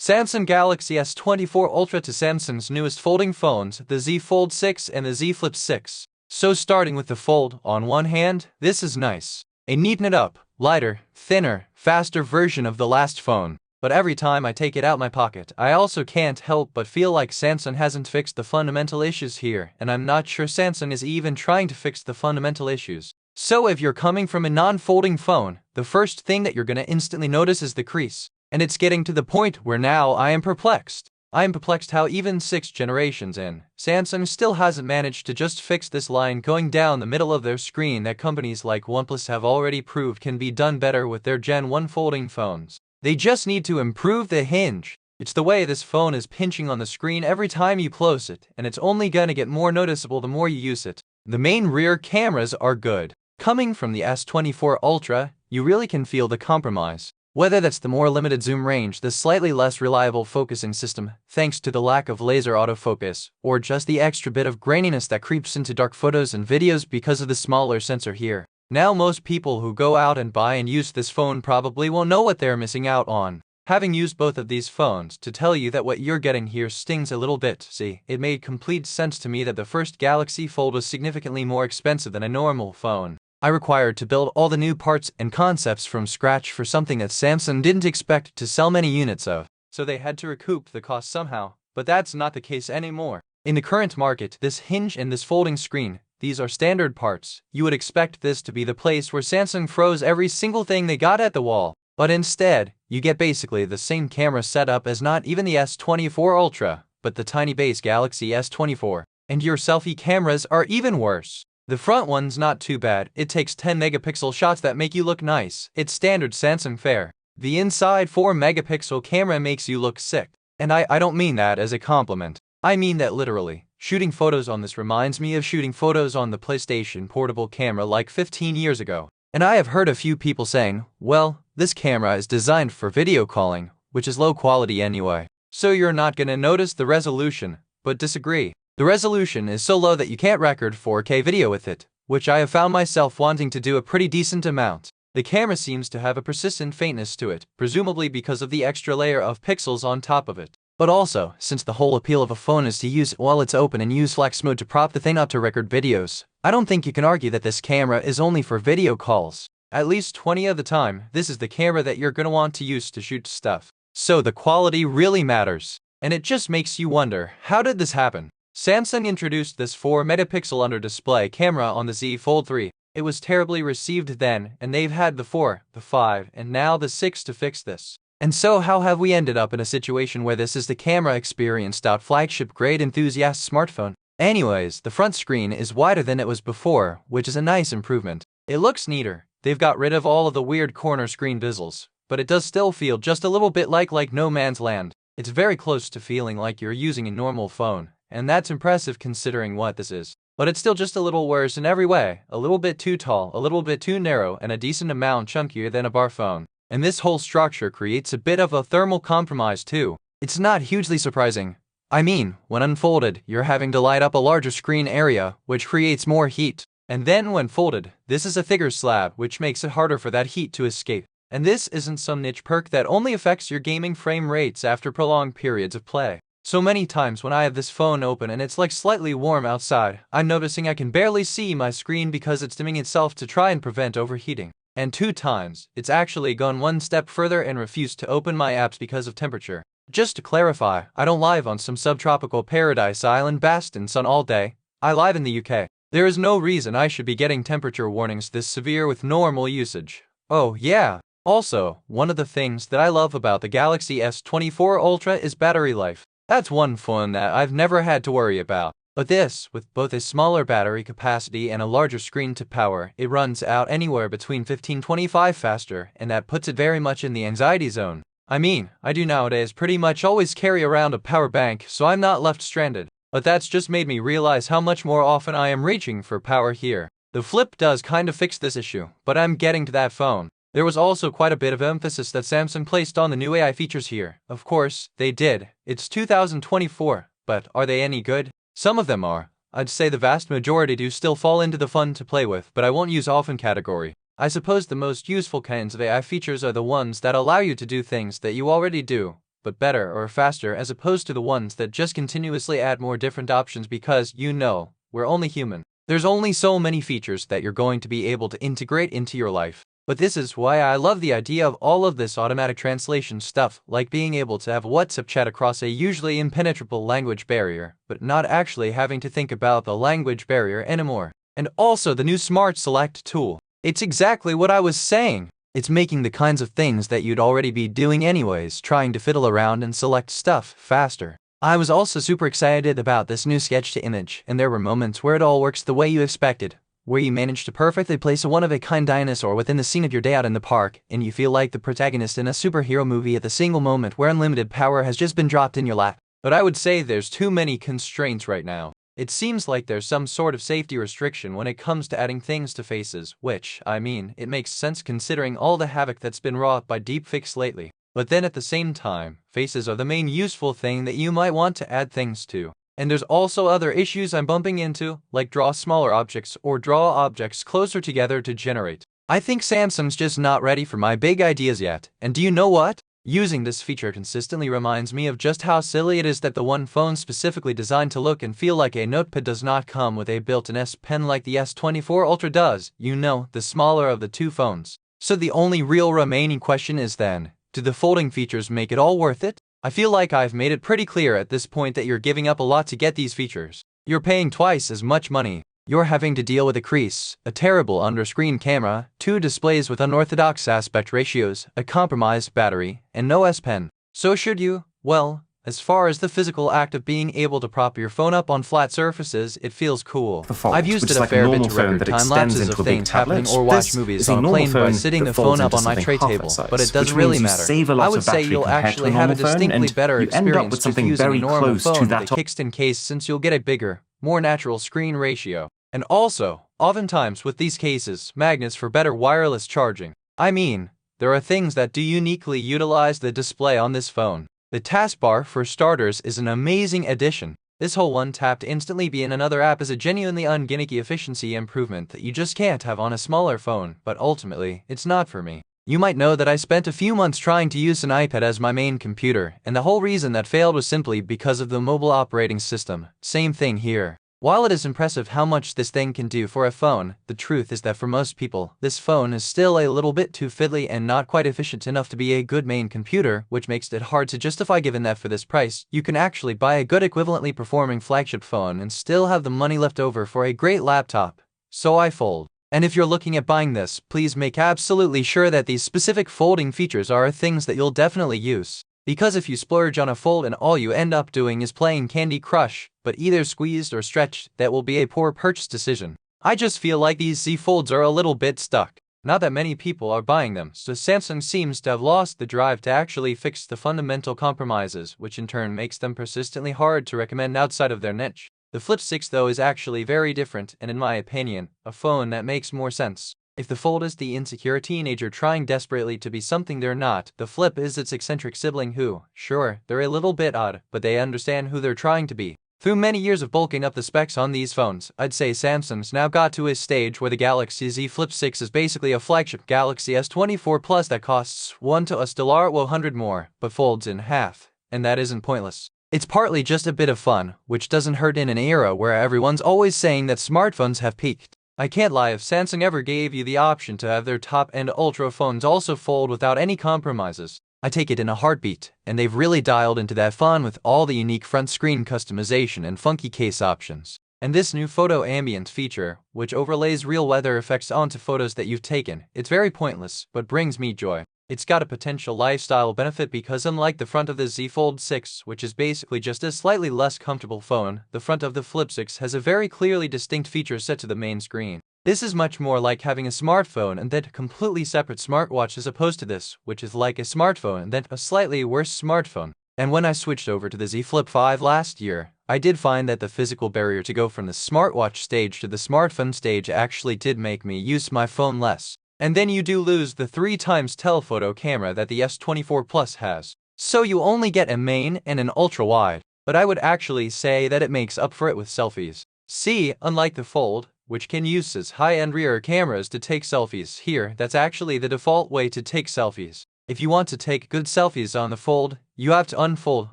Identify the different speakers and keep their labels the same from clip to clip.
Speaker 1: Samsung Galaxy S24 Ultra to Samsung's newest folding phones, the Z Fold 6 and the Z Flip 6. So starting with the Fold, on one hand, this is nice. A neatened up, lighter, thinner, faster version of the last phone. But every time I take it out my pocket, I also can't help but feel like Samsung hasn't fixed the fundamental issues here, and I'm not sure Samsung is even trying to fix the fundamental issues. So if you're coming from a non-folding phone, the first thing that you're gonna instantly notice is the crease. And it's getting to the point where now I am perplexed. I am perplexed how even 6 generations in, Samsung still hasn't managed to just fix this line going down the middle of their screen that companies like OnePlus have already proved can be done better with their Gen 1 folding phones. They just need to improve the hinge. It's the way this phone is pinching on the screen every time you close it, and it's only gonna get more noticeable the more you use it. The main rear cameras are good. Coming from the S24 Ultra, you really can feel the compromise. Whether that's the more limited zoom range, the slightly less reliable focusing system, thanks to the lack of laser autofocus, or just the extra bit of graininess that creeps into dark photos and videos because of the smaller sensor here. Now most people who go out and buy and use this phone probably won't know what they're missing out on. Having used both of these phones to tell you that what you're getting here stings a little bit. See, it made complete sense to me that the first Galaxy Fold was significantly more expensive than a normal phone. I required to build all the new parts and concepts from scratch for something that Samsung didn't expect to sell many units of, so they had to recoup the cost somehow, but that's not the case anymore. In the current market, this hinge and this folding screen, these are standard parts. You would expect this to be the place where Samsung throws every single thing they got at the wall, but instead, you get basically the same camera setup as not even the S24 Ultra, but the tiny base Galaxy S24, and your selfie cameras are even worse. The front one's not too bad, it takes 10 megapixel shots that make you look nice, it's standard Samsung fare. The inside 4 megapixel camera makes you look sick. And I don't mean that as a compliment. I mean that literally. Shooting photos on this reminds me of shooting photos on the PlayStation Portable camera like 15 years ago. And I have heard a few people saying, well, this camera is designed for video calling, which is low quality anyway. So you're not gonna notice the resolution, but disagree. The resolution is so low that you can't record 4K video with it, which I have found myself wanting to do a pretty decent amount. The camera seems to have a persistent faintness to it, presumably because of the extra layer of pixels on top of it. But also, since the whole appeal of a phone is to use it while it's open and use flex mode to prop the thing up to record videos, I don't think you can argue that this camera is only for video calls. At least 20 of the time, this is the camera that you're gonna want to use to shoot stuff. So the quality really matters. And it just makes you wonder, how did this happen? Samsung introduced this 4 megapixel under display camera on the Z Fold 3. It was terribly received then, and they've had the 4, the 5, and now the 6 to fix this. And so how have we ended up in a situation where this is the camera experienced out flagship grade enthusiast smartphone? Anyways, the front screen is wider than it was before, which is a nice improvement. It looks neater. They've got rid of all of the weird corner screen bezels, but it does still feel just a little bit like no man's land. It's very close to feeling like you're using a normal phone. And that's impressive considering what this is. But it's still just a little worse in every way, a little bit too tall, a little bit too narrow, and a decent amount chunkier than a bar phone. And this whole structure creates a bit of a thermal compromise too. It's not hugely surprising. I mean, when unfolded, you're having to light up a larger screen area, which creates more heat. And then when folded, this is a thicker slab, which makes it harder for that heat to escape. And this isn't some niche perk that only affects your gaming frame rates after prolonged periods of play. So many times when I have this phone open and it's like slightly warm outside, I'm noticing I can barely see my screen because it's dimming itself to try and prevent overheating. And 2 times, it's actually gone one step further and refused to open my apps because of temperature. Just to clarify, I don't live on some subtropical paradise island basked in sun all day. I live in the UK. There is no reason I should be getting temperature warnings this severe with normal usage. Oh yeah. Also, one of the things that I love about the Galaxy S24 Ultra is battery life. That's one phone that I've never had to worry about. But this, with both a smaller battery capacity and a larger screen to power, it runs out anywhere between 15-25 faster, and that puts it very much in the anxiety zone. I mean, I do nowadays pretty much always carry around a power bank, so I'm not left stranded. But that's just made me realize how much more often I am reaching for power here. The Flip does kind of fix this issue, but I'm getting to that phone. There was also quite a bit of emphasis that Samsung placed on the new AI features here. Of course, they did. It's 2024, but are they any good? Some of them are. I'd say the vast majority do still fall into the fun to play with, but I won't use often category. I suppose the most useful kinds of AI features are the ones that allow you to do things that you already do, but better or faster, as opposed to the ones that just continuously add more different options because, we're only human. There's only so many features that you're going to be able to integrate into your life. But this is why I love the idea of all of this automatic translation stuff, like being able to have WhatsApp chat across a usually impenetrable language barrier, but not actually having to think about the language barrier anymore. And also the new Smart Select tool. It's exactly what I was saying. It's making the kinds of things that you'd already be doing anyways, trying to fiddle around and select stuff faster. I was also super excited about this new sketch to image, and there were moments where it all works the way you expected, where you manage to perfectly place a one-of-a-kind dinosaur within the scene of your day out in the park, and you feel like the protagonist in a superhero movie at the single moment where unlimited power has just been dropped in your lap. But I would say there's too many constraints right now. It seems like there's some sort of safety restriction when it comes to adding things to faces, which, it makes sense considering all the havoc that's been wrought by deepfakes lately. But then at the same time, faces are the main useful thing that you might want to add things to. And there's also other issues I'm bumping into, like draw smaller objects or draw objects closer together to generate. I think Samsung's just not ready for my big ideas yet, and do you know what? Using this feature consistently reminds me of just how silly it is that the one phone specifically designed to look and feel like a notepad does not come with a built-in S Pen like the S24 Ultra does, the smaller of the two phones. So the only real remaining question is then, do the folding features make it all worth it? I feel like I've made it pretty clear at this point that you're giving up a lot to get these features. You're paying twice as much money. You're having to deal with a crease, a terrible under-screen camera, 2 displays with unorthodox aspect ratios, a compromised battery, and no S Pen. So should you? Well, as far as the physical act of being able to prop your phone up on flat surfaces, it feels cool. I've used it a fair bit to record time lapses of things happening or watch movies on a plane by sitting the phone up on my tray table, but it doesn't really matter. I would say you'll actually have a distinctly better experience just using a normal phone with a kickstand case since you'll get a bigger, more natural screen ratio. And also, oftentimes with these cases, magnets for better wireless charging. There are things that do uniquely utilize the display on this phone. The taskbar, for starters, is an amazing addition. This whole one-tap to instantly be in another app is a genuinely ungimmicky efficiency improvement that you just can't have on a smaller phone, but ultimately, it's not for me. You might know that I spent a few months trying to use an iPad as my main computer, and the whole reason that failed was simply because of the mobile operating system. Same thing here. While it is impressive how much this thing can do for a phone, the truth is that for most people, this phone is still a little bit too fiddly and not quite efficient enough to be a good main computer, which makes it hard to justify given that for this price, you can actually buy a good equivalently performing flagship phone and still have the money left over for a great laptop. So I fold. And if you're looking at buying this, please make absolutely sure that these specific folding features are things that you'll definitely use. Because if you splurge on a fold and all you end up doing is playing Candy Crush, but either squeezed or stretched, that will be a poor purchase decision. I just feel like these Z Folds are a little bit stuck. Not that many people are buying them, so Samsung seems to have lost the drive to actually fix the fundamental compromises, which in turn makes them persistently hard to recommend outside of their niche. The Flip 6 though is actually very different and in my opinion, a phone that makes more sense. If the Fold is the insecure teenager trying desperately to be something they're not, the Flip is its eccentric sibling who, sure, they're a little bit odd, but they understand who they're trying to be. Through many years of bulking up the specs on these phones, I'd say Samsung's now got to a stage where the Galaxy Z Flip 6 is basically a flagship Galaxy S24 Plus that costs $100 more, but folds in half, and that isn't pointless. It's partly just a bit of fun, which doesn't hurt in an era where everyone's always saying that smartphones have peaked. I can't lie, if Samsung ever gave you the option to have their top-end Ultra phones also fold without any compromises, I'd take it in a heartbeat, and they've really dialed into that fun with all the unique front screen customization and funky case options. And this new photo ambient feature, which overlays real weather effects onto photos that you've taken, it's very pointless, but brings me joy. It's got a potential lifestyle benefit because unlike the front of the Z Fold 6, which is basically just a slightly less comfortable phone, the front of the Flip 6 has a very clearly distinct feature set to the main screen. This is much more like having a smartphone and then a completely separate smartwatch as opposed to this, which is like a smartphone and then a slightly worse smartphone. And when I switched over to the Z Flip 5 last year, I did find that the physical barrier to go from the smartwatch stage to the smartphone stage actually did make me use my phone less. And then you do lose the 3 times telephoto camera that the S24 Plus has. So you only get a main and an ultra wide, but I would actually say that it makes up for it with selfies. See, unlike the Fold, which can use its high-end rear cameras to take selfies, here that's actually the default way to take selfies. If you want to take good selfies on the Fold, You have to unfold,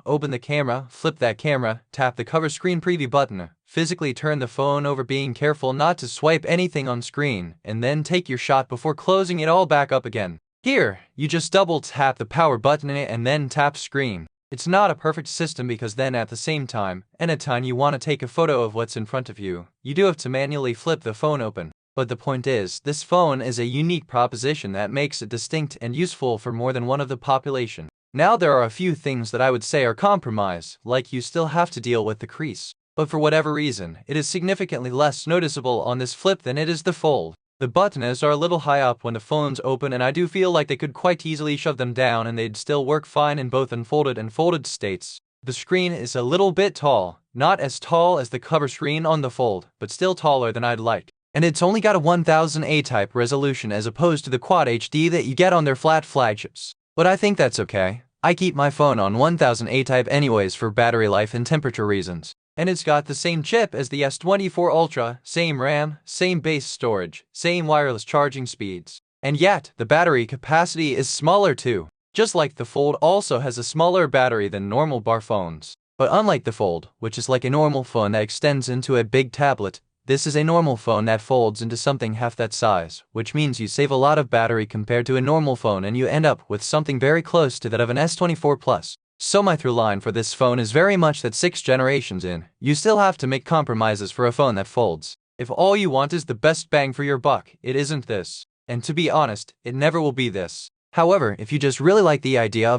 Speaker 1: open the camera, flip that camera, tap the cover screen preview button, physically turn the phone over, being careful not to swipe anything on screen, and then take your shot before closing it all back up again. Here, you just double tap the power button and then tap screen. It's not a perfect system because then at the same time, anytime you want to take a photo of what's in front of you, you do have to manually flip the phone open. But the point is, this phone is a unique proposition that makes it distinct and useful for more than one of the population. Now there are a few things that I would say are compromised, like you still have to deal with the crease. But for whatever reason, it is significantly less noticeable on this Flip than it is the Fold. The buttons are a little high up when the phone's open, and I do feel like they could quite easily shove them down and they'd still work fine in both unfolded and folded states. The screen is a little bit tall, not as tall as the cover screen on the Fold, but still taller than I'd like. And it's only got a 1000 type resolution as opposed to the Quad HD that you get on their flat flagships. But I think that's okay. I keep my phone on 1000 type anyways for battery life and temperature reasons. And it's got the same chip as the S24 Ultra, same RAM, same base storage, same wireless charging speeds. And yet, the battery capacity is smaller too. Just like the Fold also has a smaller battery than normal bar phones. But unlike the Fold, which is like a normal phone that extends into a big tablet, this is a normal phone that folds into something half that size, which means you save a lot of battery compared to a normal phone and you end up with something very close to that of an S24 Plus. So my through line for this phone is very much that 6 generations in, you still have to make compromises for a phone that folds. If all you want is the best bang for your buck, it isn't this. And to be honest, it never will be this. However, if you just really like the idea of